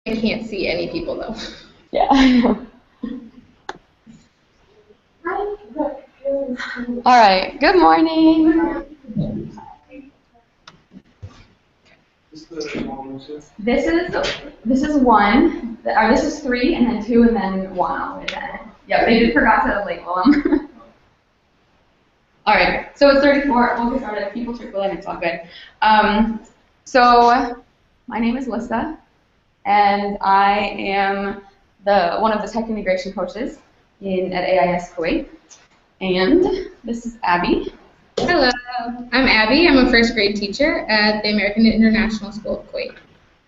I can't see any people though. Yeah, I know. All right, good morning. This is one, or this is 3, and then 2, and then 1 all the way then. Yeah, they forgot to label them. All right, so it's 34. We'll get started. People circling, it's all good. So my name is Lissa, and I am one of the tech integration coaches at AIS Kuwait. And this is Abby. Hello, I'm Abby. I'm a first grade teacher at the American International School of Kuwait.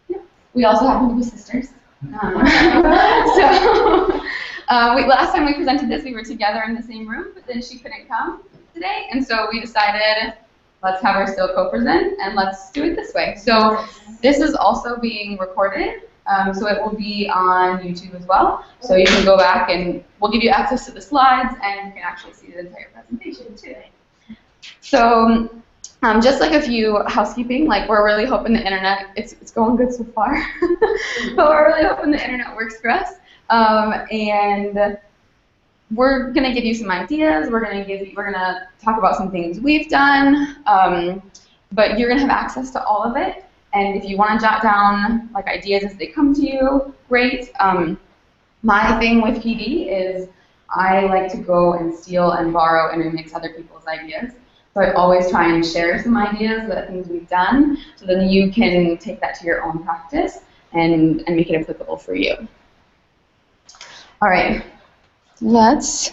Yeah. We also happen to be sisters. Last time we presented this, we were together in the same room, but then she couldn't come today, and so we decided let's have her still co-present, and let's do it this way. So this is also being recorded, so it will be on YouTube as well. So you can go back, and we'll give you access to the slides, and you can actually see the entire presentation too. So just like a few housekeeping, like we're really hoping the internet, it's going good so far, but we're really hoping the internet works for us. And we're gonna give you some ideas. We're gonna talk about some things we've done, but you're gonna have access to all of it. And if you want to jot down like ideas as they come to you, great. My thing with PD is I like to go and steal and borrow and remix other people's ideas. So I always try and share some ideas, the things we've done, so then you can take that to your own practice and make it applicable for you. All right, let's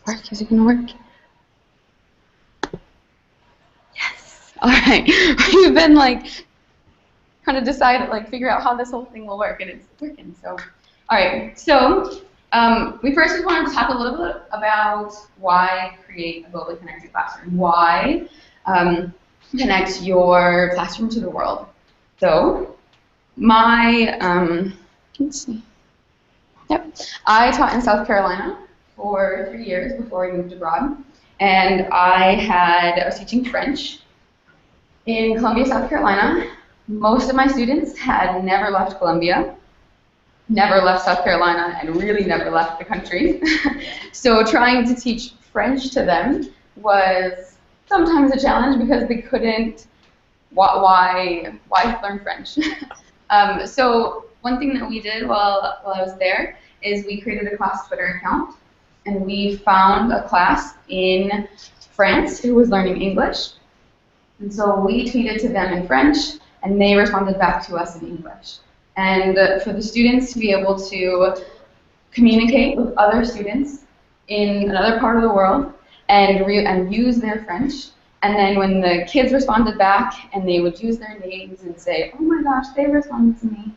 work. Is it gonna work? Yes. All right. We've been like trying to decide, like figure out how this whole thing will work, and it's working. So, all right. So we first just wanted to talk a little bit about why create a globally connected classroom. Why connect your classroom to the world? So my let's see. Yep. I taught in South Carolina for 3 years before I moved abroad, and I was teaching French in Columbia, South Carolina. Most of my students had never left Columbia, never left South Carolina, and really never left the country. So trying to teach French to them was sometimes a challenge because they couldn't. Why learn French? So one thing that we did while I was there is we created a class Twitter account, and we found a class in France who was learning English. And so we tweeted to them in French, and they responded back to us in English. And for the students to be able to communicate with other students in another part of the world and use their French, and then when the kids responded back and they would use their names and say, oh my gosh, they responded to me,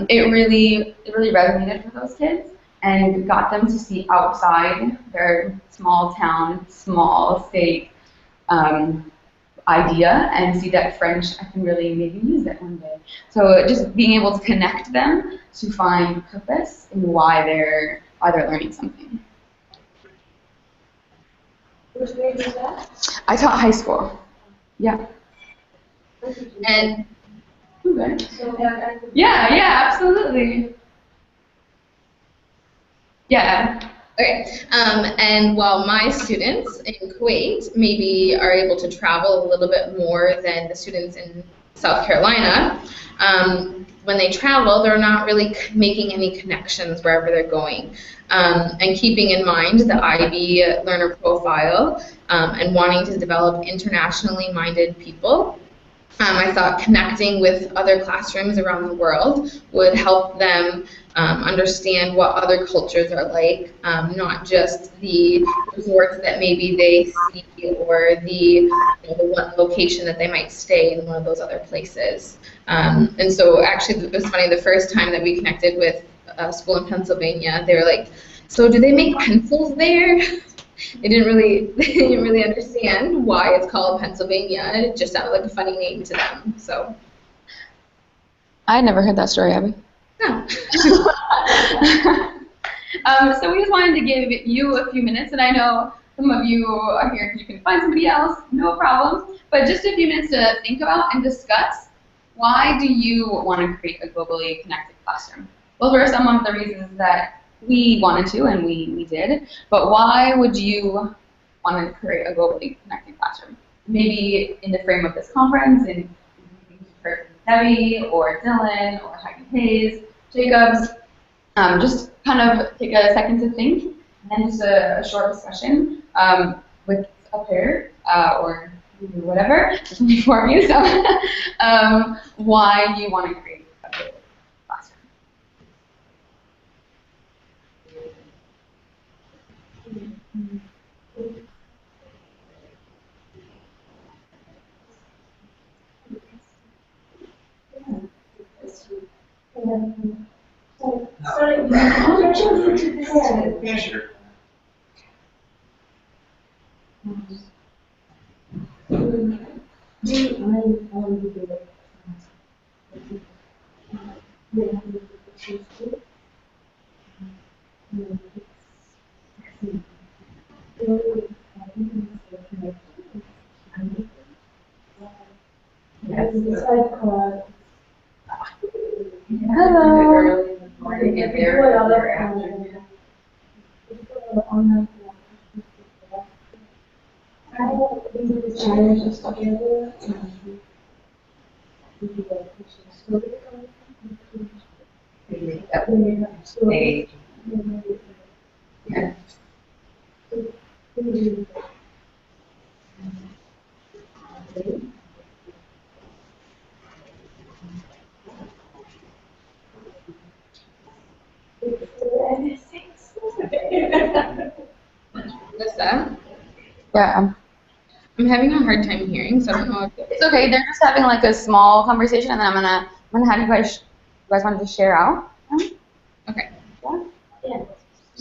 it really resonated for those kids and got them to see outside their small town, small state idea and see that French, I can really maybe use it one day. So just being able to connect them to find purpose in why they're learning something. Which grade was that? I taught high school. Yeah. And okay. Yeah, absolutely. Yeah. okay, and while my students in Kuwait maybe are able to travel a little bit more than the students in South Carolina, when they travel, they're not really making any connections wherever they're going. And keeping in mind the IB learner profile and wanting to develop internationally minded people, I thought connecting with other classrooms around the world would help them understand what other cultures are like, not just the resorts that maybe they see or the one location that they might stay in one of those other places. And so actually it was funny, the first time that we connected with a school in Pennsylvania, they were like, so do they make pencils there? They didn't really understand why it's called Pennsylvania. It just sounded like a funny name to them. So I had never heard that story, Abby. no. So we just wanted to give you a few minutes, and I know some of you are here because you can find somebody else, no problem. But just a few minutes to think about and discuss why do you want to create a globally connected classroom? Those were some of the reasons that we wanted to, and we did. But why would you want to create a globally connected classroom? Maybe in the frame of this conference, and you've heard from Debbie or Dylan or Heidi Hayes, Jacobs. Just kind of take a second to think, and just a short discussion with a pair or whatever, there's four of you, so why you want to create a global classroom. Sorry, Yeah, sure. Hello. Lissa, Yeah. I'm having a hard time hearing, so I don't know if It's okay. They're just having like a small conversation, and then I'm gonna have you guys want to share out. Okay. Yeah.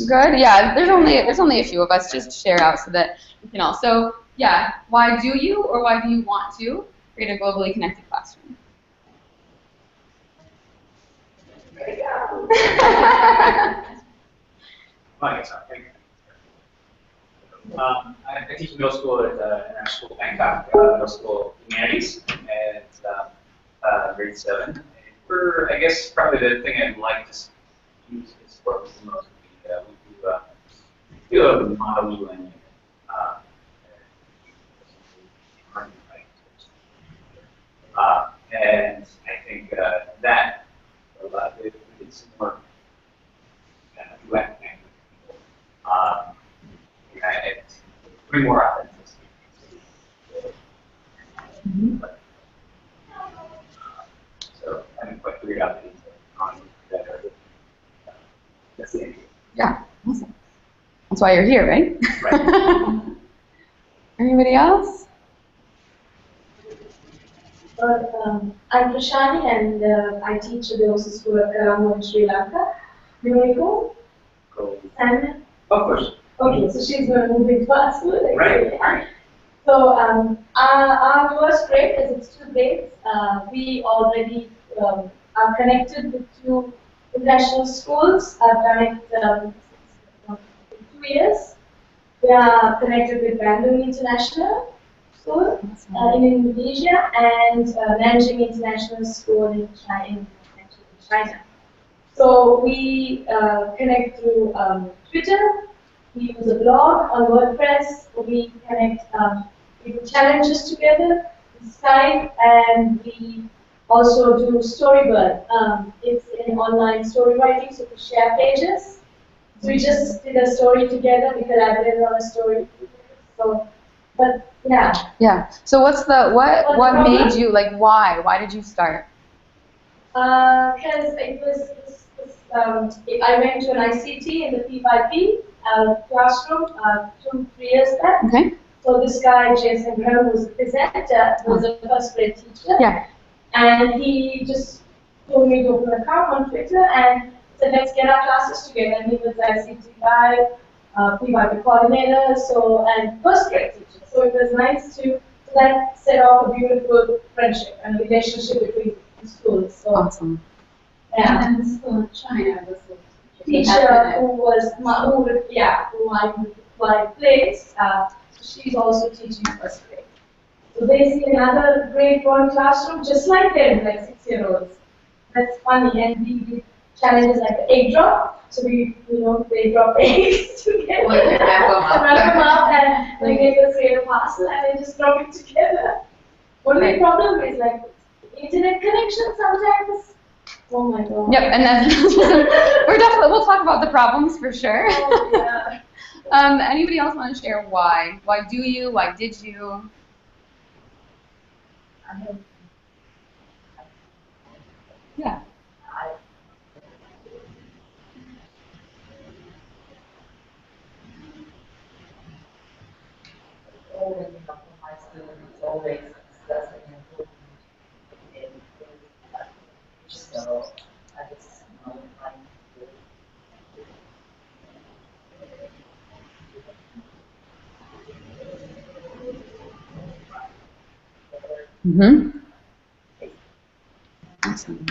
Good. Yeah. There's only a few of us. Just share out so that we can all. So yeah. Why do you or why do you want to create a globally connected classroom? I teach middle school at International School Bangkok, middle school humanities, and grade 7. And I guess probably the thing I'd like to use this for the most would be we do a model learning. And I think that we did some more direct connecting with people. Bring more authenticity. So I haven't quite figured out the details on that. That's the idea. Yeah. Awesome. That's why you're here, right? Right. Anybody else? I'm Prashani, and I teach at the OC School of Colombo in Sri Lanka. You want to go? Cool. Simon? Of course. Okay, so she's going to move into our school. Right. Right. So our first grade, as it's 2 grades, we already are connected with 2 international schools. I've done it in 2 years. We are connected with Bandung International School in Indonesia and Nanjing International School in China. So we connect through Twitter. We use a blog on WordPress. We connect, we do challenges together, Skype, and we also do Storybird. It's an online story writing, so we share pages. So we just did a story together. We collaborated on a story. So, but yeah. Yeah. So what's the what the made you like why? Why did you start? Because it was I went to an ICT in the P5P classroom 2-3 years back. Okay. So this guy, Jason Graham, who's a presenter, was a first grade teacher. Yeah. And he just told me to open an account on Twitter and said, let's get our classes together. And he was the ICT guy, P5P coordinator, and first grade teacher. So it was nice to that set off a beautiful friendship and relationship between the schools. So, Awesome. yeah. And the school in China was the Teacher who I place. She's also teaching first grade. So they see another grade 1 classroom just like them, like 6-year-olds. That's funny. And we did challenges like the egg drop. So they drop eggs together. Wrap them up and they get the same parcel and they just drop it together. Only problem is like internet connection sometimes. Oh my god. Yep, and that's we'll talk about the problems for sure. Oh, yeah. Anybody else want to share why? Why do you? Why did you? Yeah. Always, my students always discussing improvement in so I just trying Mm-hmm. Awesome.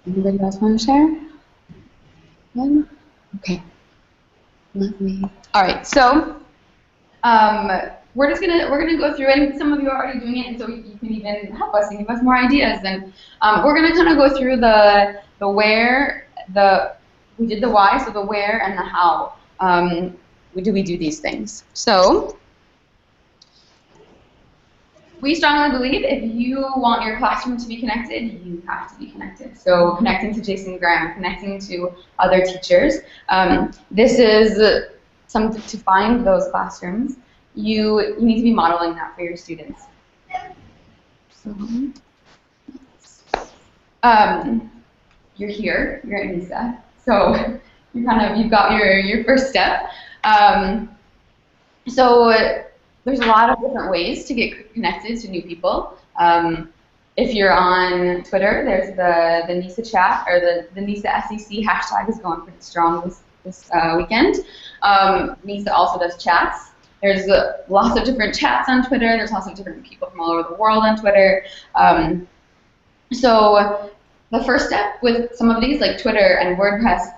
Anybody else want to share? None? Okay. Let me. All right. So, we're gonna go through, and some of you are already doing it, and so you can even help us and give us more ideas. And we're gonna kind of go through the where, we did the why, so the where and the how. Do we do these things? So. We strongly believe if you want your classroom to be connected, you have to be connected. So connecting to Jason Graham, connecting to other teachers. This is something to find those classrooms. You need to be modeling that for your students. So, you're here, you're at Lissa. So you've got your first step. There's a lot of different ways to get connected to new people. If you're on Twitter, there's the Lissa chat, or the Lissa SEC hashtag is going pretty strong this weekend. Lissa also does chats. There's lots of different chats on Twitter. There's lots of different people from all over the world on Twitter. So the first step with some of these, like Twitter and WordPress,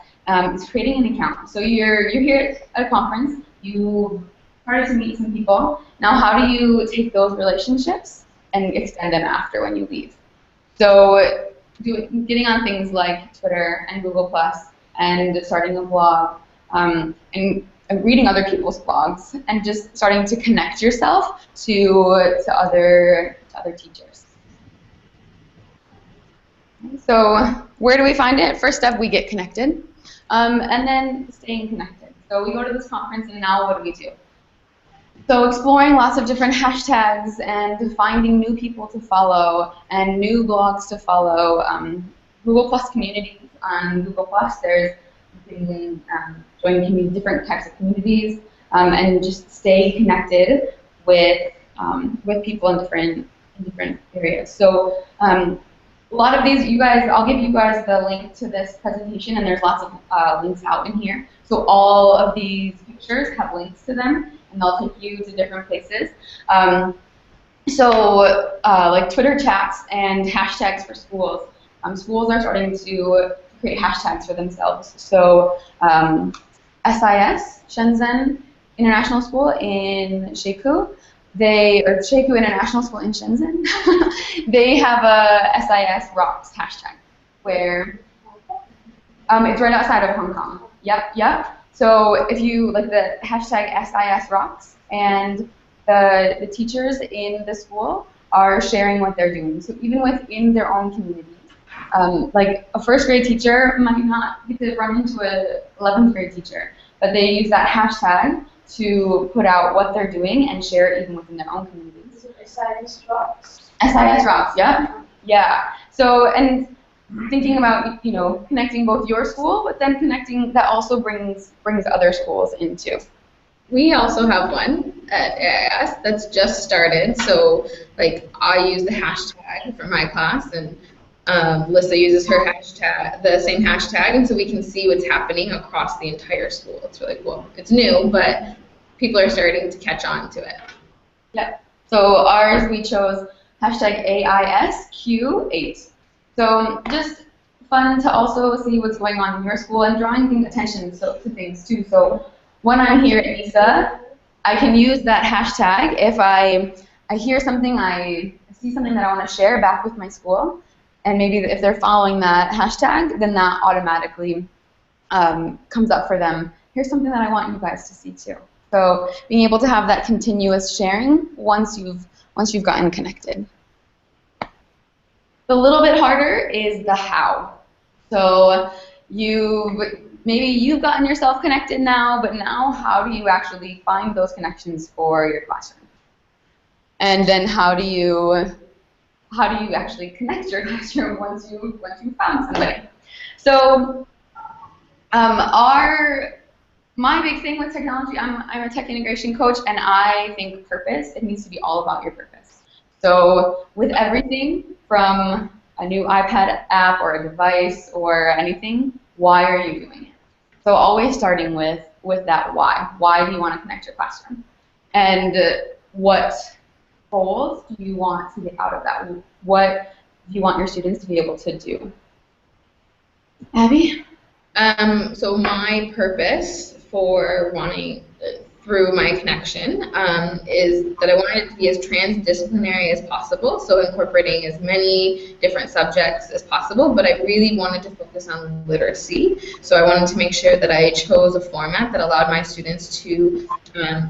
is creating an account. So you're here at a conference. You started to meet some people. Now, how do you take those relationships and extend them after when you leave? So getting on things like Twitter and Google+, and starting a blog, and reading other people's blogs, and just starting to connect yourself to other teachers. So where do we find it? First step, we get connected, and then staying connected. So we go to this conference, and now what do? So exploring lots of different hashtags and finding new people to follow and new blogs to follow. Google Plus communities on Google Plus. You can join different types of communities and just stay connected with people in different areas. So a lot of these, I'll give you guys the link to this presentation, and there's lots of links out in here. So all of these pictures have links to them, and they'll take you to different places. Like Twitter chats and hashtags for schools. Schools are starting to create hashtags for themselves. So SIS, Shenzhen International School in Shekou, Shekou International School in Shenzhen, they have a SIS Rocks hashtag where it's right outside of Hong Kong. Yep. So if you like the hashtag SIS Rocks, and the teachers in the school are sharing what they're doing. So even within their own communities, like a first grade teacher might not get to run into an 11th grade teacher, but they use that hashtag to put out what they're doing and share it even within their own communities. SIS Rocks. SIS Rocks, yeah. So, and thinking about, connecting both your school, but then connecting, that also brings other schools into. We also have one at AIS that's just started. So, like, I use the hashtag for my class, and Lissa uses her hashtag, the same hashtag, and so we can see what's happening across the entire school. It's really cool. It's new, but people are starting to catch on to it. Yep. So ours, we chose hashtag AISQ8. So just fun to also see what's going on in your school and drawing attention to things too. So when I'm here at Lissa, I can use that hashtag if I I hear something, I see something that I want to share back with my school, and maybe if they're following that hashtag, then that automatically comes up for them. Here's something that I want you guys to see too. So being able to have that continuous sharing once you've gotten connected. The little bit harder is the how. So maybe you've gotten yourself connected now, but now how do you actually find those connections for your classroom? And then how do you actually connect your classroom once you found somebody? So my big thing with technology, I'm a tech integration coach, and I think purpose, it needs to be all about your purpose. So with everything from a new iPad app or a device or anything, why are you doing it? So always starting with that why. Why do you want to connect your classroom? And what goals do you want to get out of that? What do you want your students to be able to do? Abby? So my purpose for wanting, through my connection, is that I wanted it to be as transdisciplinary as possible, so incorporating as many different subjects as possible, but I really wanted to focus on literacy. So I wanted to make sure that I chose a format that allowed my students to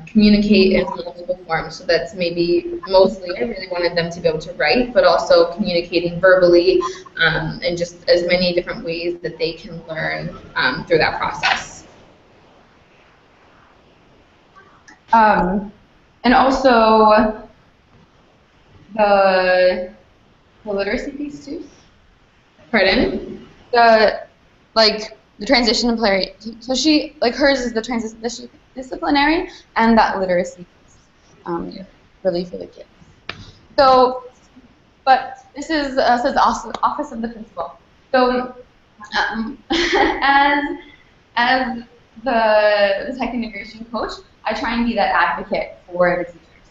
communicate in multiple forms. So that's maybe mostly I really wanted them to be able to write, but also communicating verbally, and just as many different ways that they can learn through that process. And also the literacy piece too. Pardon? The transition so hers is the transdisciplinary and that literacy piece, really for the kids. So, but this is says Office of the Principal. So, as the tech integration coach, I try and be that advocate for the teachers.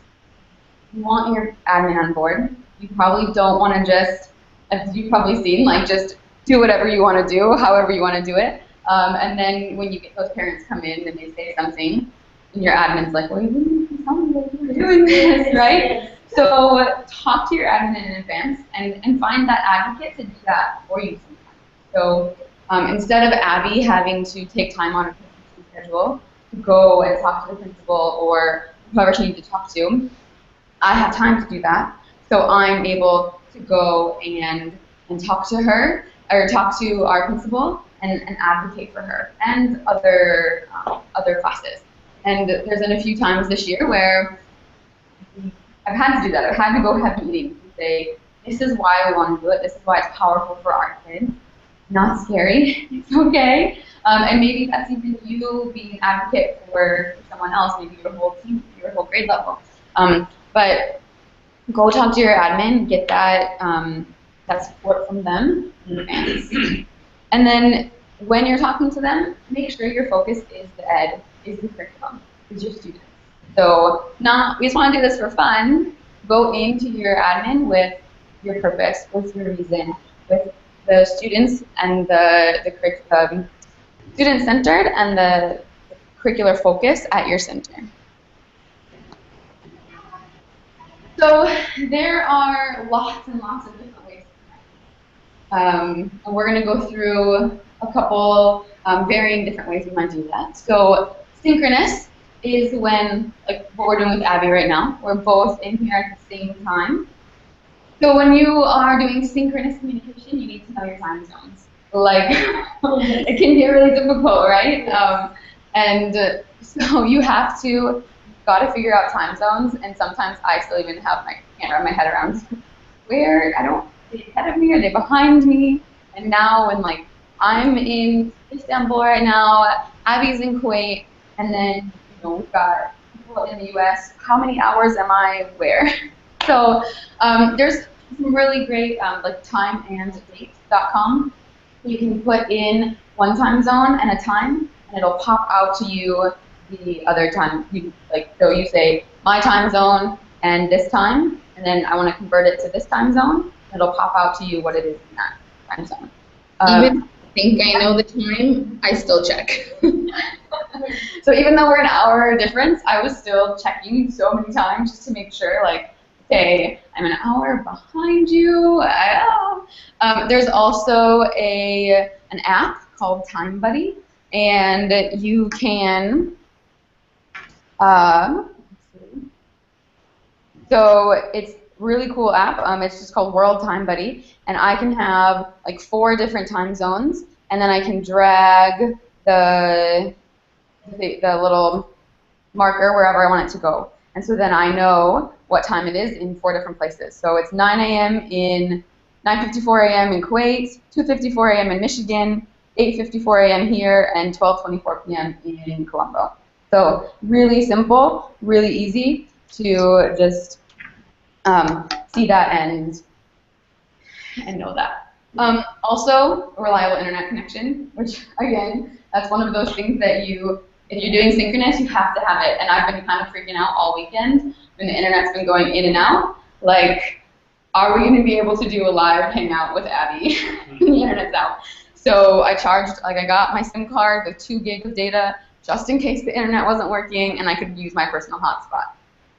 You want your admin on board. You probably don't want to just, as you've probably seen, just do whatever you want to do, however you want to do it. And then when you get those parents come in and they say something, and your admin's like, well, you didn't tell me that you were doing this, right? So talk to your admin in advance and find that advocate to do that for you sometimes. So instead of Abby having to take time on her schedule to go and talk to the principal or whoever she needs to talk to, I have time to do that. So I'm able to go and talk to her or talk to our principal and advocate for her and other classes. And there's been a few times this year where I've had to do that. I've had to go have meetings and say, this is why we want to do it. This is why it's powerful for our kids. Not scary. It's okay. And maybe that's even you being an advocate for someone else, maybe your whole team, your whole grade level. But go talk to your admin, get that support from them in advance. And then when you're talking to them, make sure your focus is the curriculum, is your students. So we just want to do this for fun. Go into your admin with your purpose, with your reason, with the students and the curriculum, student-centered and the curricular focus at your center. So there are lots and lots of different ways to connect. And we're going to go through a couple varying different ways we might do that. So synchronous is when, like what we're doing with Abby right now, we're both in here at the same time. So when you are doing synchronous communication, you need to know your time zones. It can get really difficult, right? So you have to, got to figure out time zones, and sometimes I still even can't wrap my head around where, are they ahead of me, are they behind me? And now when I'm in Istanbul right now, Abby's in Kuwait, and then we've got people in the US, how many hours am I where? So there's some really great timeanddate.com. You can put in one time zone and a time, and it'll pop out to you the other time. So you say my time zone and this time, and then I want to convert it to this time zone. It'll pop out to you what it is in that time zone. Even if I think I know the time, I still check. So even though we're an hour difference, I was still checking so many times just to make sure say, I'm an hour behind you. There's also an app called Time Buddy, and you can, let's see. So it's really cool app. It's just called World Time Buddy, and I can have like 4 different time zones, and then I can drag the little marker wherever I want it to go. And so then I know what time it is in 4 different places. So it's 9 a.m. in 9:54 a.m. in Kuwait, 2:54 a.m. in Michigan, 8:54 a.m. here, and 12:24 p.m. in Colombo. So really simple, really easy to just see that and know that. Also, a reliable internet connection, which again, that's one of those things that if you're doing synchronous, you have to have it. And I've been kind of freaking out all weekend when the internet's been going in and out. Like, are we going to be able to do a live hangout with Abby when the internet's out? So I got my SIM card with 2 gigs of data just in case the internet wasn't working and I could use my personal hotspot.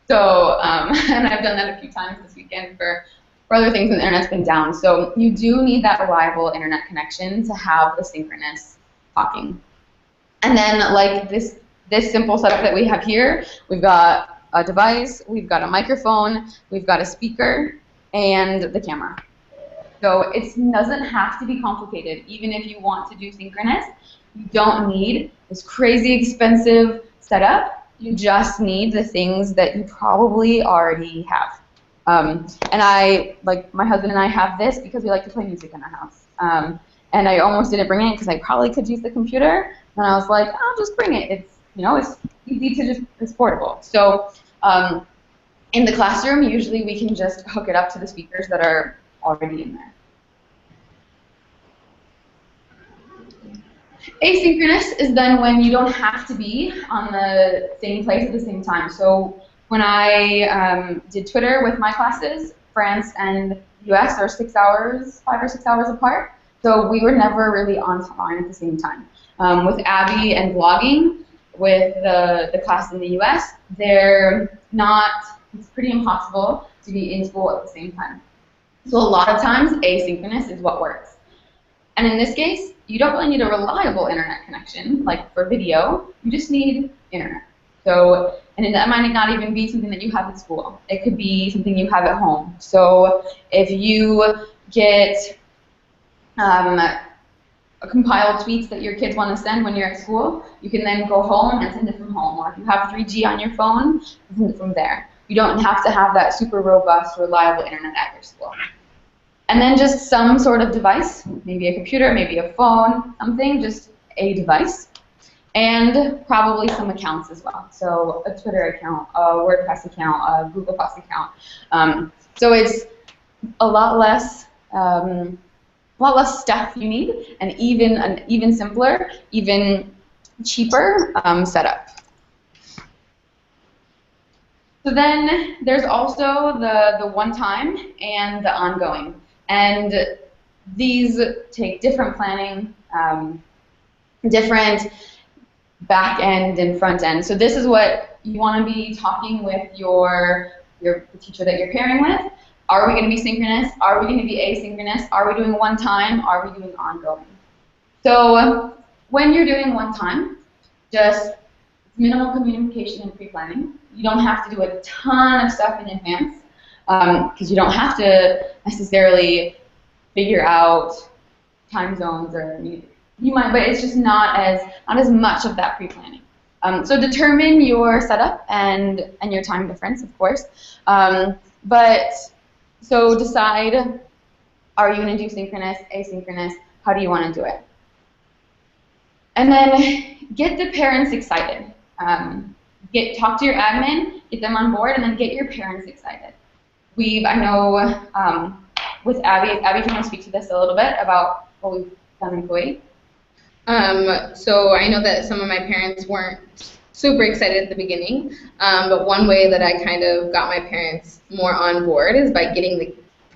So, and I've done that a few times this weekend for other things when the internet's been down. So you do need that reliable internet connection to have the synchronous talking. And then like this simple setup that we have here, we've got a device, we've got a microphone, we've got a speaker, and the camera. So it doesn't have to be complicated. Even if you want to do synchronous, you don't need this crazy expensive setup. You just need the things that you probably already have. And my husband and I have this because we like to play music in our house. And I almost didn't bring it because I probably could use the computer. And I was like, I'll just bring it. It's easy to it's portable. So in the classroom, usually we can just hook it up to the speakers that are already in there. Asynchronous is then when you don't have to be on the same place at the same time. So when I did Twitter with my classes, France and US are 6 hours, 5 or 6 hours apart. So we were never really online at the same time. With Abby and blogging, with the class in the US, it's pretty impossible to be in school at the same time. So a lot of times, asynchronous is what works. And in this case, you don't really need a reliable internet connection, like for video. You just need internet. So, and that might not even be something that you have at school. It could be something you have at home. So if you get compiled tweets that your kids want to send when you're at school, you can then go home and send it from home. Or if you have 3G on your phone, send it from there. You don't have to have that super robust, reliable internet at your school. And then just some sort of device, maybe a computer, maybe a phone, something, just a device. And probably some accounts as well. So a Twitter account, a WordPress account, a Google Plus account. So it's a lot less stuff you need, and an even simpler, even cheaper setup. So then there's also the one-time and the ongoing. And these take different planning, different back end and front end. So this is what you want to be talking with the teacher that you're pairing with. Are we going to be synchronous? Are we going to be asynchronous? Are we doing one time? Are we doing ongoing? So when you're doing one time, just minimal communication and pre-planning. You don't have to do a ton of stuff in advance because you don't have to necessarily figure out time zones, or you might, but it's just not as much of that pre-planning. So determine your setup and your time difference, of course. So decide, are you going to do synchronous, asynchronous? How do you want to do it? And then get the parents excited. Talk to your admin, get them on board, and then get your parents excited. I know with Abby, if you want to speak to this a little bit about what we've done in Kuwait. So I know that some of my parents weren't super excited at the beginning, but one way that I kind of got my parents more on board is by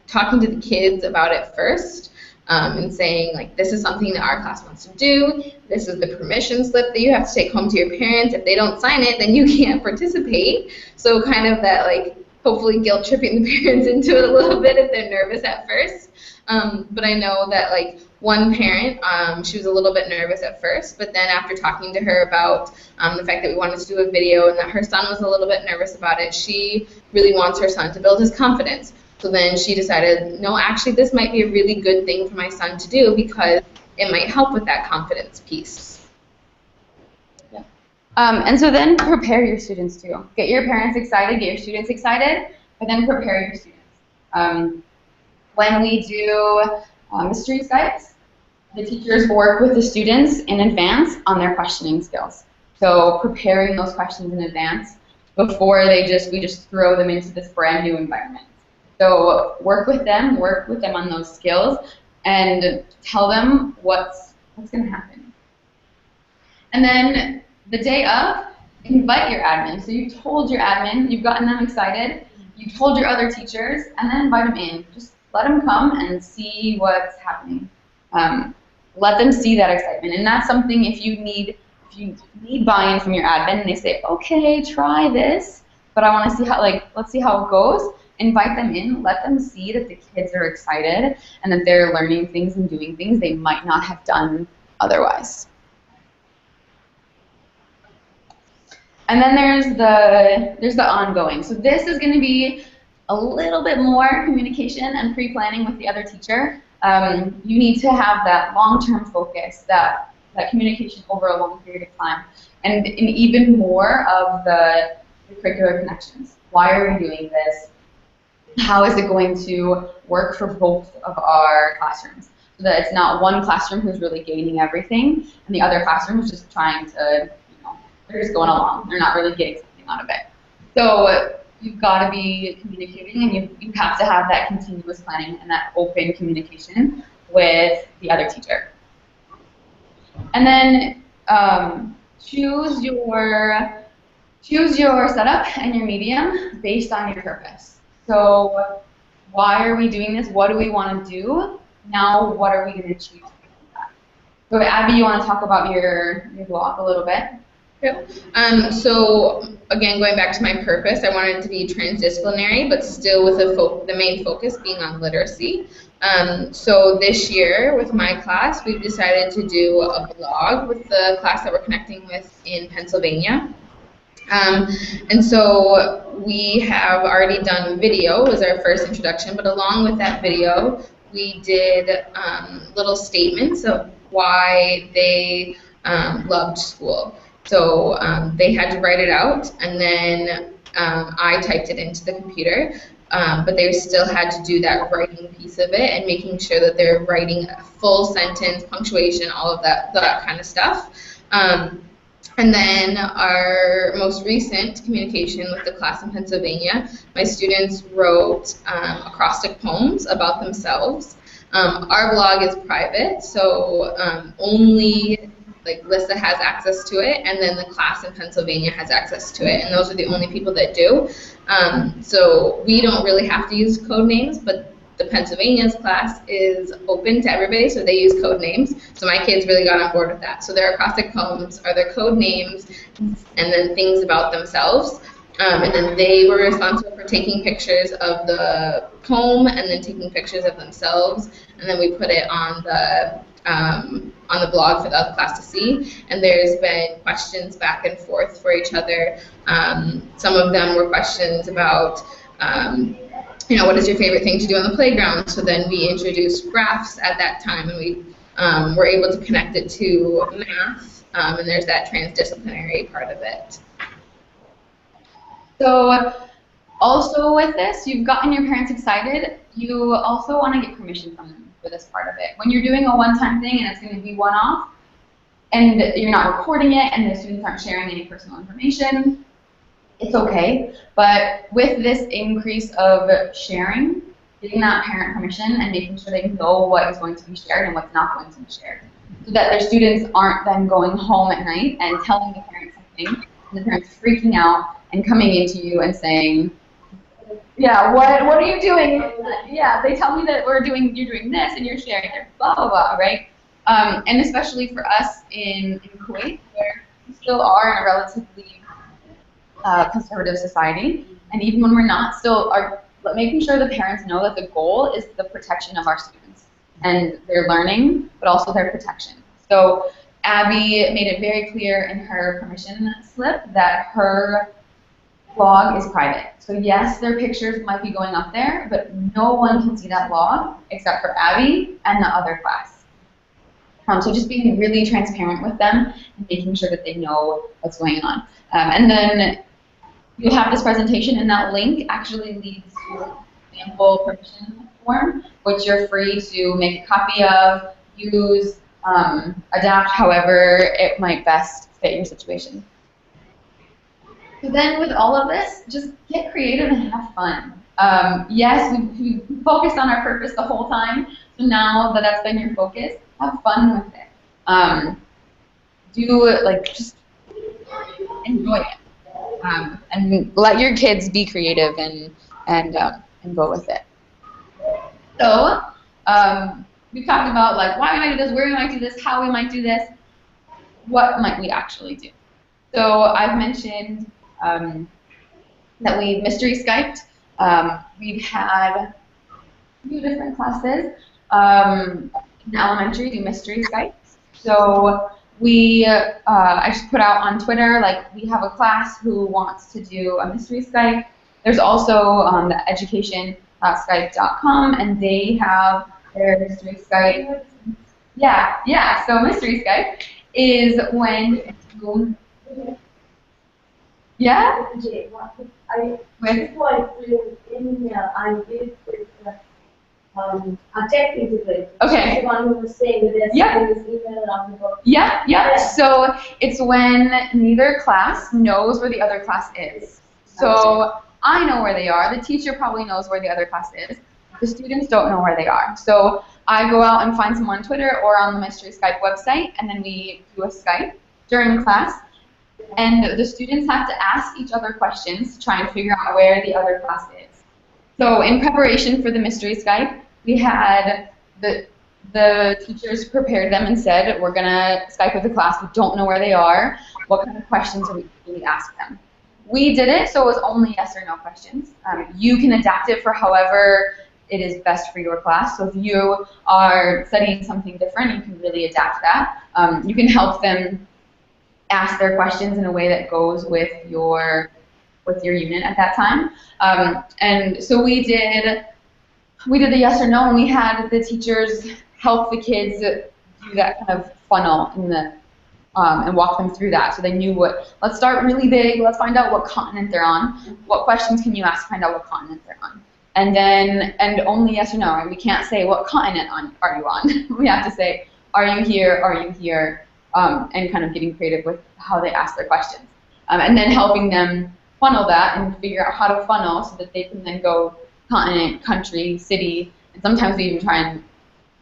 talking to the kids about it first, and saying, like, this is something that our class wants to do, this is the permission slip that you have to take home to your parents. If they don't sign it, then you can't participate. So kind of that, like, hopefully guilt tripping the parents into it a little bit if they're nervous at first. But I know that like one parent, she was a little bit nervous at first, but then after talking to her about the fact that we wanted to do a video and that her son was a little bit nervous about it, she really wants her son to build his confidence. So then she decided, no, actually this might be a really good thing for my son to do because it might help with that confidence piece. Yeah. And so then prepare your students too. Get your parents excited, get your students excited, but then prepare your students. When we do mystery Skypes, the teachers work with the students in advance on their questioning skills. So preparing those questions in advance before we just throw them into this brand new environment. So work with them on those skills, and tell them what's going to happen. And then the day of, invite your admin. So you told your admin, you've gotten them excited, you told your other teachers, and then invite them in. Just let them come and see what's happening. Let them see that excitement. And that's something if you need buy-in from your admin and they say, okay, try this, but I want to see how, let's see how it goes. Invite them in, let them see that the kids are excited and that they're learning things and doing things they might not have done otherwise. And then there's the ongoing. So this is going to be a little bit more communication and pre-planning with the other teacher. You need to have that long-term focus, that communication over a long period of time, and even more of the curricular connections. Why are we doing this? How is it going to work for both of our classrooms? So that it's not one classroom who's really gaining everything, and the other classroom is just trying to, they're just going along. They're not really getting something out of it. So you've got to be communicating, and you have to have that continuous planning and that open communication with the other teacher. And then choose your setup and your medium based on your purpose. So why are we doing this? What do we want to do? Now what are we going to achieve from that? So Abby, you want to talk about your blog a little bit? Yep. So again, going back to my purpose, I wanted it to be transdisciplinary, but still with the main focus being on literacy. So this year with my class, we've decided to do a blog with the class that we're connecting with in Pennsylvania. And so we have already done video, was our first introduction, but along with that video, we did little statements of why they loved school. So they had to write it out, and then I typed it into the computer, but they still had to do that writing piece of it and making sure that they're writing a full sentence, punctuation, all of that kind of stuff. And then our most recent communication with the class in Pennsylvania, my students wrote acrostic poems about themselves. Our blog is private, so only Lissa has access to it, and then the class in Pennsylvania has access to it, and those are the only people that do. So we don't really have to use code names, but the Pennsylvania's class is open to everybody, so they use code names. So my kids really got on board with that. So their acrostic poems are their code names and then things about themselves. And then they were responsible for taking pictures of the poem and then taking pictures of themselves. And then we put it on the blog for the other class to see. And there's been questions back and forth for each other. Some of them were questions about what is your favorite thing to do on the playground? So then we introduced graphs at that time, and we were able to connect it to math, and there's that transdisciplinary part of it. So also with this, you've gotten your parents excited. You also want to get permission from them for this part of it. When you're doing a one-time thing and it's going to be one-off, and you're not recording it, and the students aren't sharing any personal information, it's okay, but with this increase of sharing, getting that parent permission and making sure they know what is going to be shared and what's not going to be shared, so that their students aren't then going home at night and telling the parents something, and the parents freaking out and coming into you and saying, yeah, what are you doing? Yeah, they tell me that you're doing this and you're sharing it, blah, blah, blah, right? And especially for us in Kuwait, where we still are in a relatively conservative society, and even when we're not, still are making sure the parents know that the goal is the protection of our students and their learning, but also their protection. So Abby made it very clear in her permission slip that her blog is private. So yes, their pictures might be going up there, but no one can see that blog except for Abby and the other class. So just being really transparent with them and making sure that they know what's going on. And then you'll have this presentation, and that link actually leads to an example permission form, which you're free to make a copy of, use, adapt however it might best fit your situation. So then with all of this, just get creative and have fun. Yes, we focused on our purpose the whole time, so now that that's been your focus, have fun with it. Just enjoy it. And let your kids be creative and go with it. So we've talked about like why we might do this, where we might do this, how we might do this. What might we actually do? So I've mentioned that we mystery Skyped. We've had a few different classes. In elementary, do mystery Skype. So I just put out on Twitter, like, we have a class who wants to do a mystery Skype. There's also the education.skype.com, and they have their mystery Skype. Yeah, so mystery Skype is when you, yeah? Before I flew in, I did with a tech integrator. Okay. She's the one who was saying that there's email around the book. Yeah. So it's when neither class knows where the other class is. So I know where they are. The teacher probably knows where the other class is. The students don't know where they are. So I go out and find someone on Twitter or on the Mystery Skype website, and then we do a Skype during class. And the students have to ask each other questions to try and figure out where the other class is. So in preparation for the mystery Skype, we had the teachers prepared them and said, we're going to Skype with the class. We don't know where they are. What kind of questions are we going to ask them? We did it, so it was only yes or no questions. You can adapt it for however it is best for your class. So if you are studying something different, you can really adapt that. You can help them ask their questions in a way that goes with your unit at that time. And so we did the yes or no, and we had the teachers help the kids do that kind of funnel in the and walk them through that, so they knew what. Let's start really big. Let's find out what continent they're on. What questions can you ask to find out what continent they're on? And only yes or no. Right? We can't say what continent are you on. We have to say, are you here? Are you here? And kind of getting creative with how they ask their questions, and then helping them funnel that and figure out how to funnel so that they can then go continent, country, city, and sometimes we even try and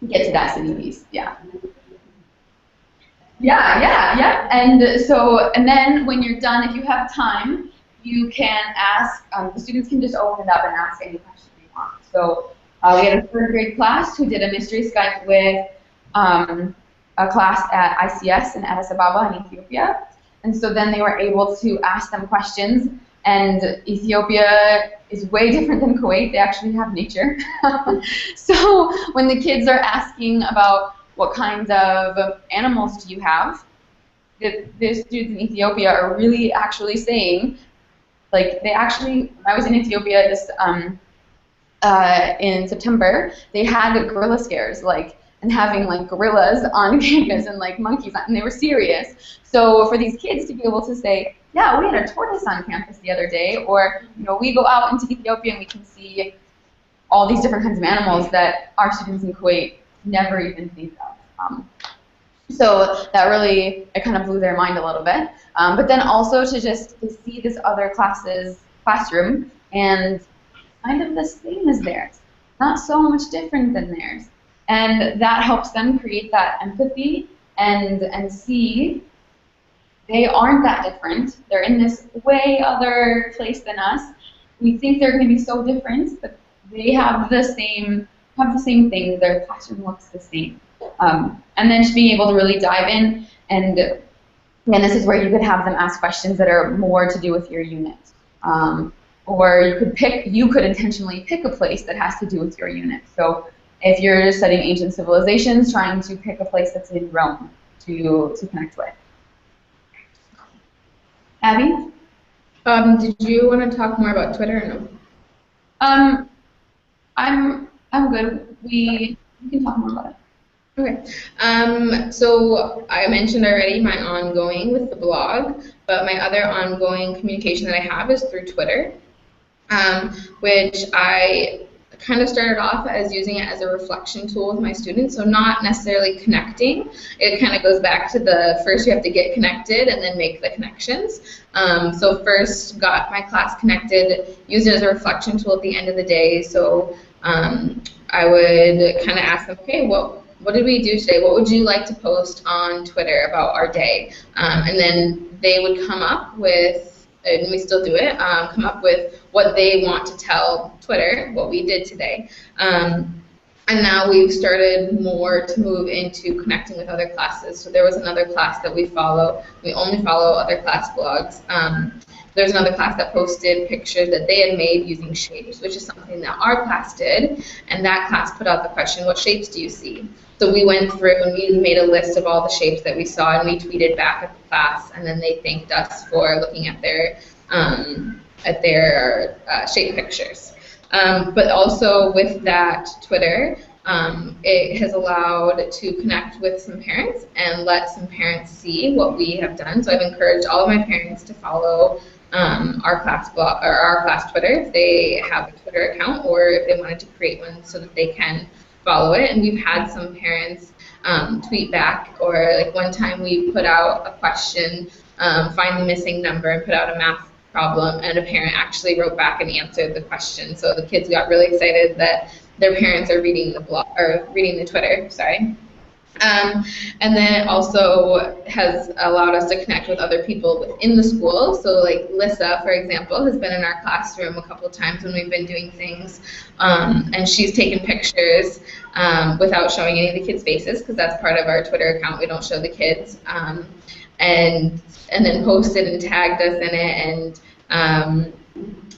get to that city piece. Yeah. And then when you're done, if you have time, you can ask, the students can just open it up and ask any question they want. So we had a third grade class who did a mystery Skype with a class at ICS in Addis Ababa in Ethiopia. And so then they were able to ask them questions. And Ethiopia is way different than Kuwait. They actually have nature. So when the kids are asking about what kinds of animals do you have, the students in Ethiopia are really actually saying, like, they actually, when I was in Ethiopia in September, they had gorilla scares, and having gorillas on campus and monkeys, and they were serious. So for these kids to be able to say, yeah, we had a tortoise on campus the other day, or we go out into Ethiopia and we can see all these different kinds of animals that our students in Kuwait never even think of. So that really, it kind of blew their mind a little bit. But then also to see this other classroom and kind of the same as theirs, not so much different than theirs. And that helps them create that empathy and see they aren't that different. They're in this way other place than us. We think they're going to be so different, but they have the same things. Their classroom looks the same. And then just being able to really dive in, and this is where you could have them ask questions that are more to do with your unit. or you could intentionally pick a place that has to do with your unit. So if you're studying ancient civilizations, trying to pick a place that's in Rome to connect with. Abby? Did you want to talk more about Twitter or no? I'm good. We can talk more about it. Okay. So I mentioned already my ongoing with the blog, but my other ongoing communication that I have is through Twitter, which I kind of started off as using it as a reflection tool with my students, so not necessarily connecting. It kind of goes back to the first you have to get connected and then make the connections. So first got my class connected, used it as a reflection tool at the end of the day. So I would kind of ask them, okay, what did we do today? What would you like to post on Twitter about our day? And then they would come up with, and we still do it, come up with what they want to tell Twitter, what we did today. And now we've started more to move into connecting with other classes. So there was another class that we follow. We only follow other class blogs. There's another class that posted pictures that they had made using shapes, which is something that our class did. And that class put out the question, what shapes do you see? So we went through and we made a list of all the shapes that we saw, and we tweeted back at the class, and then they thanked us for looking at their shape pictures. But also with that Twitter, it has allowed to connect with some parents and let some parents see what we have done. So I've encouraged all of my parents to follow our class blog or our class Twitter if they have a Twitter account, or if they wanted to create one so that they can follow it. And we've had some parents tweet back, or like one time we put out a question, find the missing number, and put out a math problem, and a parent actually wrote back and answered the question. So the kids got really excited that their parents are reading the blog or reading the Twitter. Sorry. And then it also has allowed us to connect with other people within the school. So like Lissa, for example, has been in our classroom a couple of times when we've been doing things, and she's taken pictures without showing any of the kids' faces, because that's part of our Twitter account. We don't show the kids, and then posted and tagged us in it, and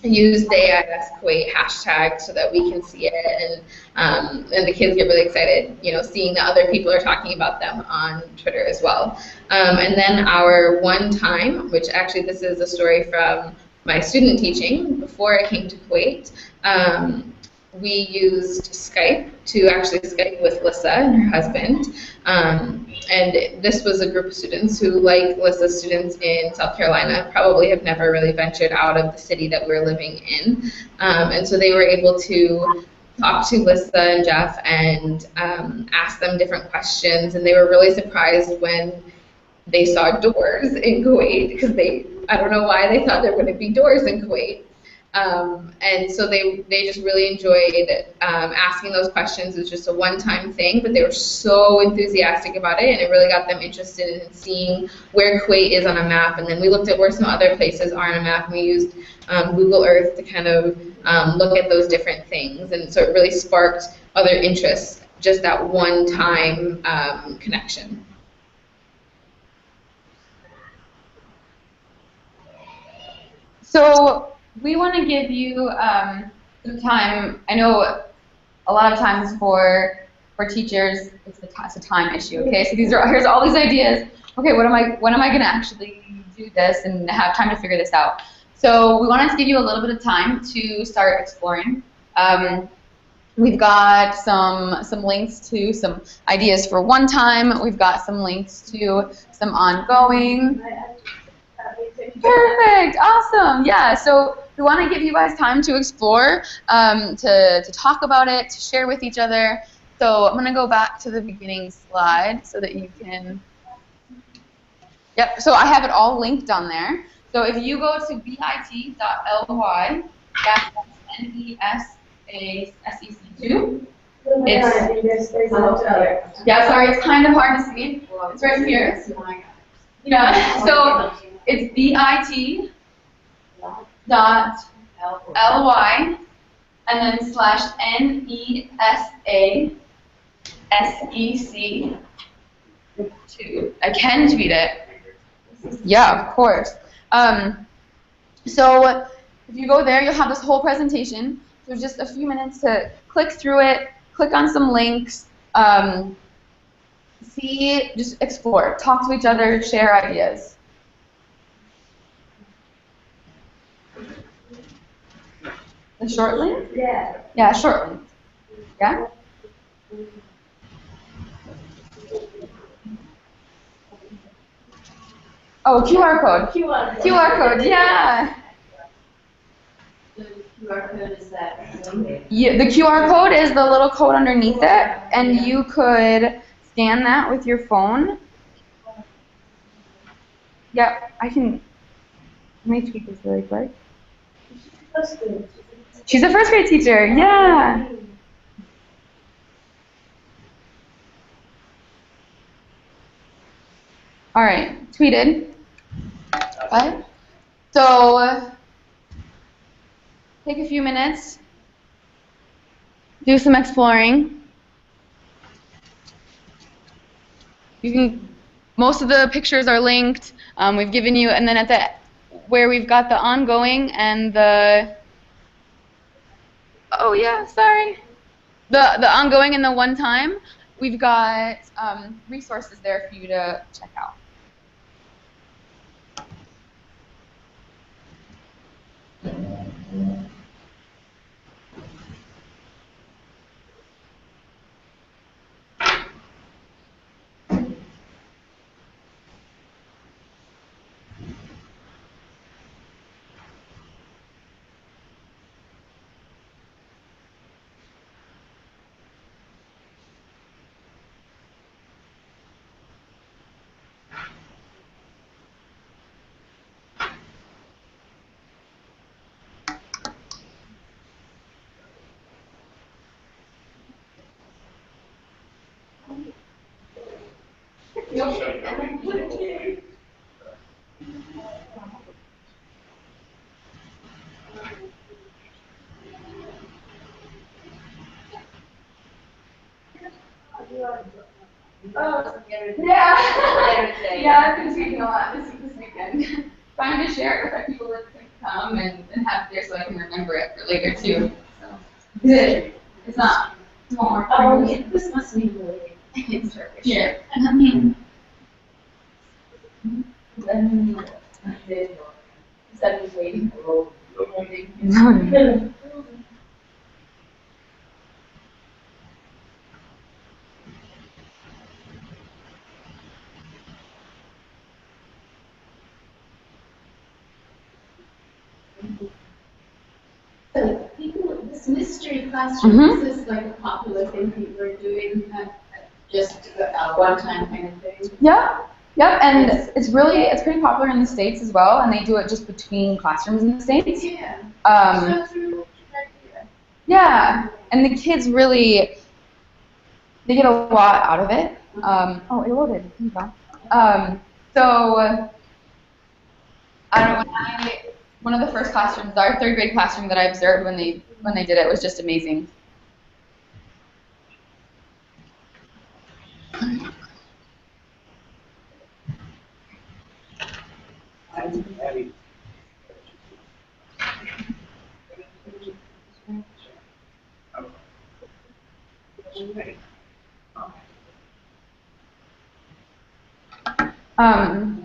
use the AIS Kuwait hashtag so that we can see it, and the kids get really excited, seeing that other people are talking about them on Twitter as well. And then our one time, which actually this is a story from my student teaching before I came to Kuwait, we used Skype to actually Skype with Lissa and her husband. And this was a group of students who, like Lissa's students in South Carolina, probably have never really ventured out of the city that we're living in. And so they were able to talk to Lissa and Jeff and ask them different questions. And they were really surprised when they saw doors in Kuwait, because I don't know why they thought there wouldn't be doors in Kuwait. And so they just really enjoyed asking those questions. It was just a one-time thing, but they were so enthusiastic about it, and it really got them interested in seeing where Kuwait is on a map. And then we looked at where some other places are on a map, and we used Google Earth to kind of look at those different things. And so it really sparked other interests, just that one-time connection. So we want to give you some time. I know a lot of times for teachers, it's a time issue. Okay, so here's all these ideas. Okay, when am I going to actually do this and have time to figure this out? So we wanted to give you a little bit of time to start exploring. We've got some links to some ideas for one time. We've got some links to some ongoing. Perfect, awesome, yeah. So we want to give you guys time to explore, to talk about it, to share with each other. So I'm going to go back to the beginning slide so that you can. Yep. So I have it all linked on there. So if you go to bit.ly/nesasec2, yeah. Sorry, it's kind of hard to see. It's right here. Yeah. So it's bit.ly and then /nesasec2. I can tweet it. Yeah, of course. So if you go there, you'll have this whole presentation. So just a few minutes to click through it, click on some links, see, just explore, talk to each other, share ideas. The short link? Yeah. Yeah, short link. Yeah? Oh, QR code. QR code, yeah. The QR code is that link? Yeah, the QR code is the little code underneath it, and you could scan that with your phone. Yep, I can. Let me tweak this really quick. She's a first grade teacher, yeah. All right, tweeted. Okay. So take a few minutes, do some exploring. You can. Most of the pictures are linked. We've given you, and then at the where we've got the ongoing and the. Oh yeah, sorry. The ongoing and the one time, we've got resources there for you to check out. Oh, Yeah, I've been tweeting a lot this weekend. Trying to share it with people that can come and have it there so I can remember it for later too. So it's not more. This must be really in Turkish. Yeah. Instead of waiting for So people, this mystery classroom, is this like a popular thing people are doing, just a one-time kind of thing? Yeah. Yep, and it's pretty popular in the States as well, and they do it just between classrooms in the States. Yeah. Um, yeah, and the kids really, they get a lot out of it. Oh, it loaded. Here you go. So, I don't know, one of the first classrooms, our third grade classroom that I observed when they did it was just amazing. And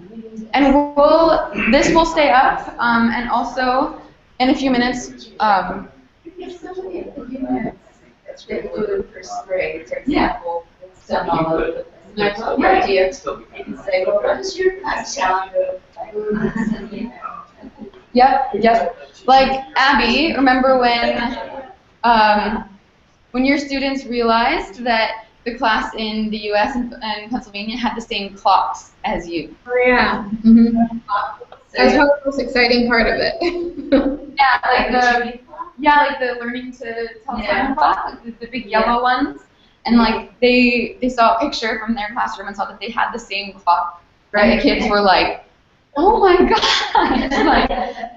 this will stay up, and also in a few minutes. If somebody at the unit that do it in first grade, for example, it's done all over the place. And I love the idea, you can say, well, what is your class calendar? Yep. Like Abby, remember when your students realized that the class in the U.S. and Pennsylvania had the same clocks as you? Oh yeah. Mm-hmm. That's probably the most exciting part of it. Like the learning to tell time clock, the big yellow ones, and like they saw a picture from their classroom and saw that they had the same clock, right? And the kids were like, "Oh my gosh, like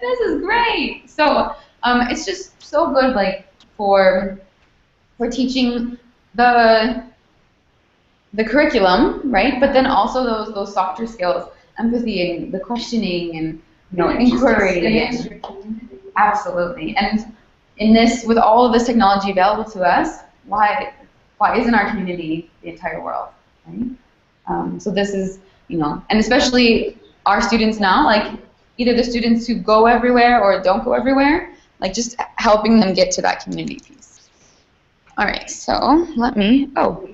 this is great!" So it's just so good, like for teaching the curriculum, right? But then also those softer skills, empathy and the questioning and inquiry. Absolutely. And in this, with all of this technology available to us, why isn't our community the entire world, right? So this is, and especially our students now, like either the students who go everywhere or don't go everywhere, like just helping them get to that community piece. All right, so let me, So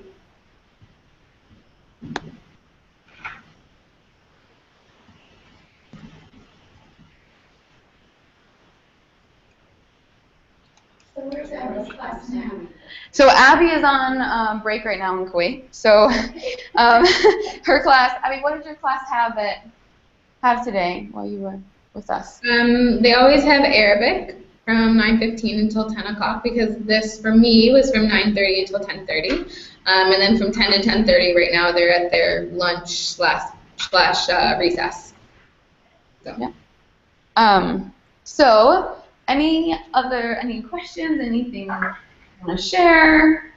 where's Abby's class now? So Abby is on break right now in Kuwait. So her class, Abby, what did your class have today while you were with us? They always have Arabic from 9:15 until 10 o'clock because this, for me, was from 9:30 until 10:30. And then from 10 to 10:30 right now, they're at their lunch slash recess. So. Yeah. So any questions, anything you want to share?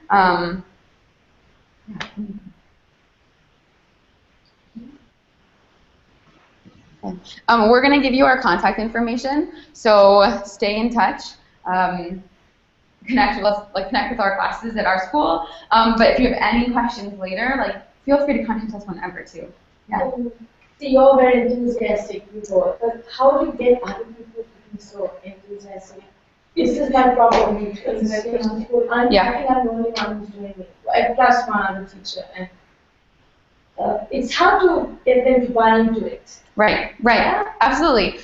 We're going to give you our contact information, so stay in touch. Connect with our classes at our school. But if you have any questions later, feel free to contact us whenever too. Yeah. See, you're very enthusiastic people, but how do you get other people to be so enthusiastic? This is my problem because I think I'm the only one who's doing it. I plus one other teacher, and it's hard to get them to buy into it. Right, absolutely.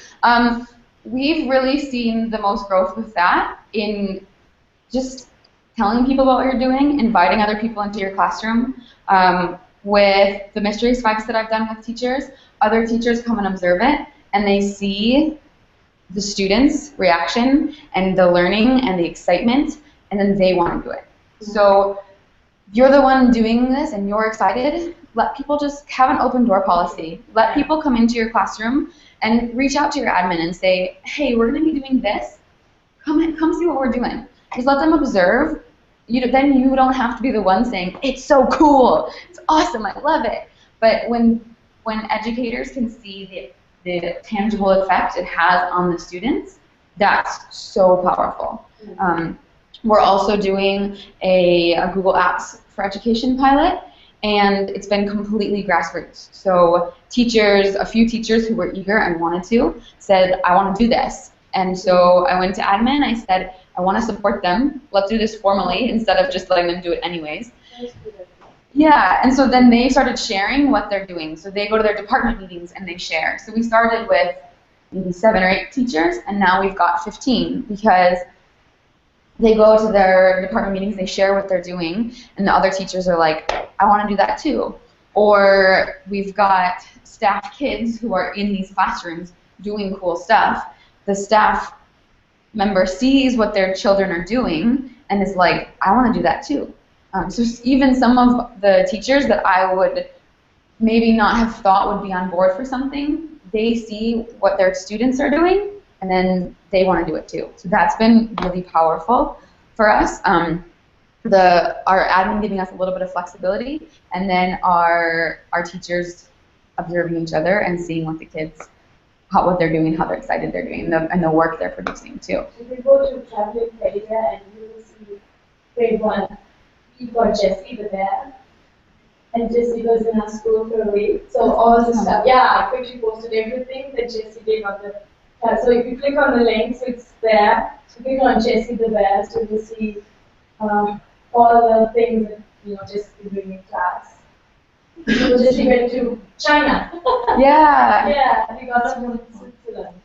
We've really seen the most growth with that in just telling people about what you're doing, inviting other people into your classroom. With the mystery spikes that I've done with teachers, other teachers come and observe it, and they see the students' reaction and the learning and the excitement, and then they want to do it. So you're the one doing this and you're excited, let people just have an open door policy. Let people come into your classroom and reach out to your admin and say, hey, we're going to be doing this. Come see what we're doing. Just let them observe. Then you don't have to be the one saying, it's so cool, it's awesome, I love it. But when educators can see the tangible effect it has on the students, that's so powerful. We're also doing a Google Apps for Education pilot, and it's been completely grassroots. So a few teachers who were eager and wanted to, said, I want to do this. And so I went to admin, I said, I want to support them. Let's do this formally instead of just letting them do it anyways. Yeah, and so then they started sharing what they're doing. So they go to their department meetings and they share. So we started with maybe 7 or 8 teachers, and now we've got 15 because they go to their department meetings, they share what they're doing, and the other teachers are like, I want to do that too. Or we've got staff kids who are in these classrooms doing cool stuff. The staff member sees what their children are doing and is like, I want to do that too. So even some of the teachers that I would maybe not have thought would be on board for something, they see what their students are doing and then they want to do it too. So that's been really powerful for us. Our admin giving us a little bit of flexibility, and then our teachers observing each other and seeing what the kids, what they're doing, how they're excited they're doing, and the work they're producing too. If you go to traveling area and you will see grade 1, you've got Jessie there. And Jessie was in our school for a week. So all the stuff, I quickly posted everything that Jessie gave on the class. So if you click on the links, it's there. So click on Jessie the Bear, so you'll see all the things that Jessie is doing in class. So Jessie went to China. Yeah. We got her from Switzerland.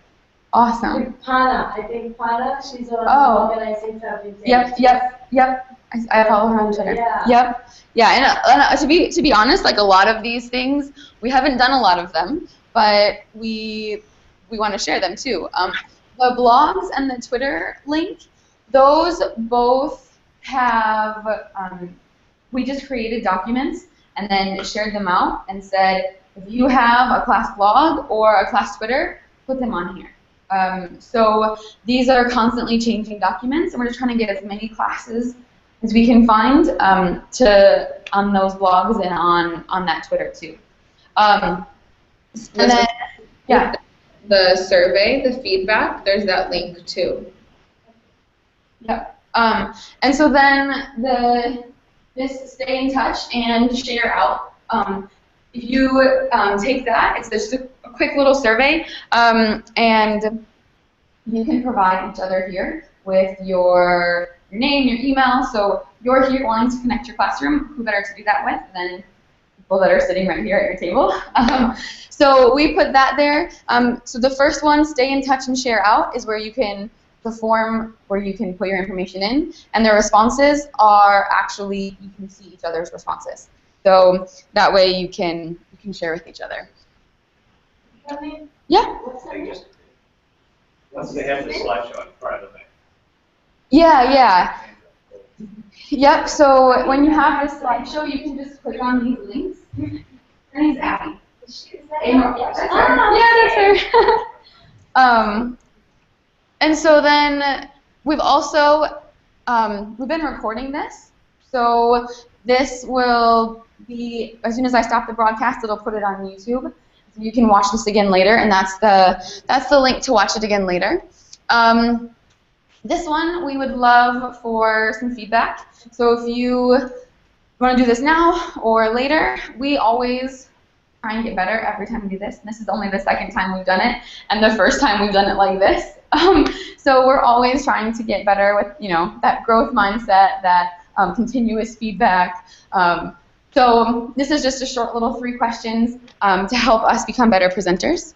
Awesome. With Pana, I think Pana, she's organizing traveling. Yep. I follow her on Twitter. Yep. Yeah, and to be honest, a lot of these things, we haven't done a lot of them, but we want to share them too. The blogs and the Twitter link, those both have, we just created documents and then shared them out and said, if you have a class blog or a class Twitter, put them on here. So these are constantly changing documents, and we're just trying to get as many classes as we can find on those blogs and on that Twitter too. And then, the survey, the feedback, there's that link too. Yep. And so then this stay in touch and share out. If you take that, it's just a quick little survey, and you can provide each other here with your name, your email. So you're here wanting to connect your classroom. Who better to do that with than people that are sitting right here at your table? So we put that there. So the first one, stay in touch and share out, is where you can the form where you can put your information in, and the responses are actually, you can see each other's responses. So that way you can share with each other. Yeah? Once they have the slideshow in front of them. Yeah. Yep, so when you have this slideshow, you can just click on these links. Her name's Abby. Yeah, that's her. And so then we've also, we've been recording this. So this will be, as soon as I stop the broadcast, it'll put it on YouTube. So you can watch this again later, and that's the link to watch it again later. This one, we would love for some feedback. So if you want to do this now or later, we always try and get better every time we do this. And this is only the second time we've done it, and the first time we've done it like this. So we're always trying to get better with, that growth mindset, that continuous feedback. So this is just a short little 3 questions to help us become better presenters.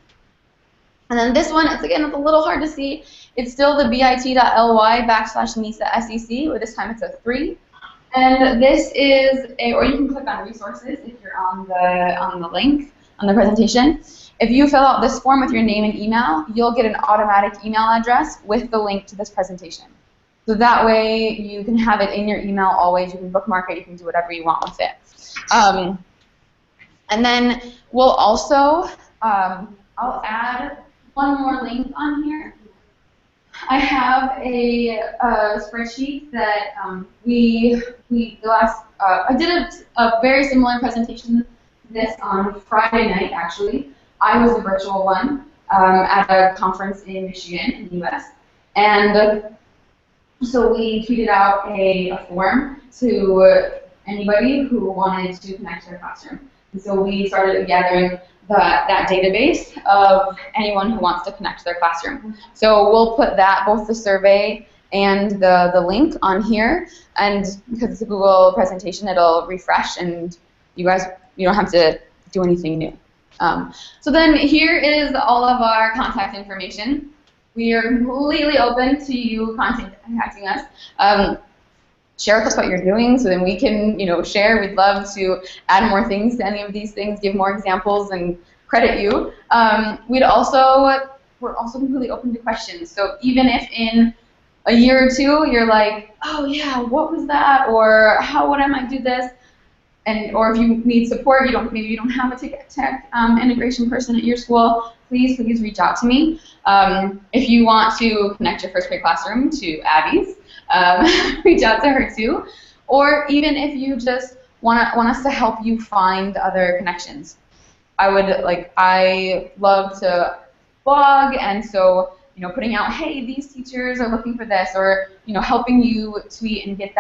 And then this one, it's a little hard to see. It's still the bit.ly/NISA-SEC, or this time it's a 3. And this is or you can click on resources if you're on the link on the presentation. If you fill out this form with your name and email, you'll get an automatic email address with the link to this presentation. So that way you can have it in your email always. You can bookmark it. You can do whatever you want with it. And then we'll also, I'll add one more link on here. I have a spreadsheet that I did a very similar presentation to this on Friday night, actually. I was the virtual one at a conference in Michigan in the US. And so we tweeted out a form to anybody who wanted to connect to their classroom. And so we started gathering that database of anyone who wants to connect to their classroom. So we'll put that, both the survey and the link on here. And because it's a Google presentation, it'll refresh, and you don't have to do anything new. So then here is all of our contact information. We are completely open to you contacting us. Share with us what you're doing, so then we can, share. We'd love to add more things to any of these things, give more examples, and credit you. We're also completely open to questions. So even if in a year or 2 you're like, oh yeah, what was that, or how would I might do this, or if you need support, maybe you don't have a tech integration person at your school, please reach out to me. If you want to connect your first grade classroom to Abby's, reach out to her too. Or even if you just want us to help you find other connections. I love to blog, and so putting out, hey, these teachers are looking for this, or helping you tweet and get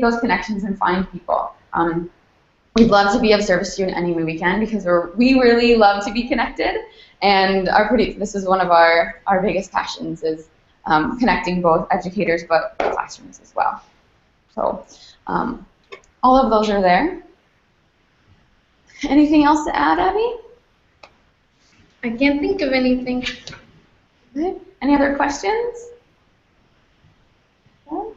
those connections and find people. We'd love to be of service to you in any way we can, because we really love to be connected, and this is one of our biggest passions is connecting both educators but classrooms as well. So all of those are there. Anything else to add, Abby? I can't think of anything. Good. Any other questions? All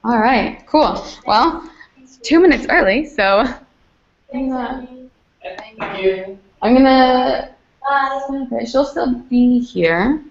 right, cool. Well, it's 2 minutes early, so I'm gonna. She'll still be here.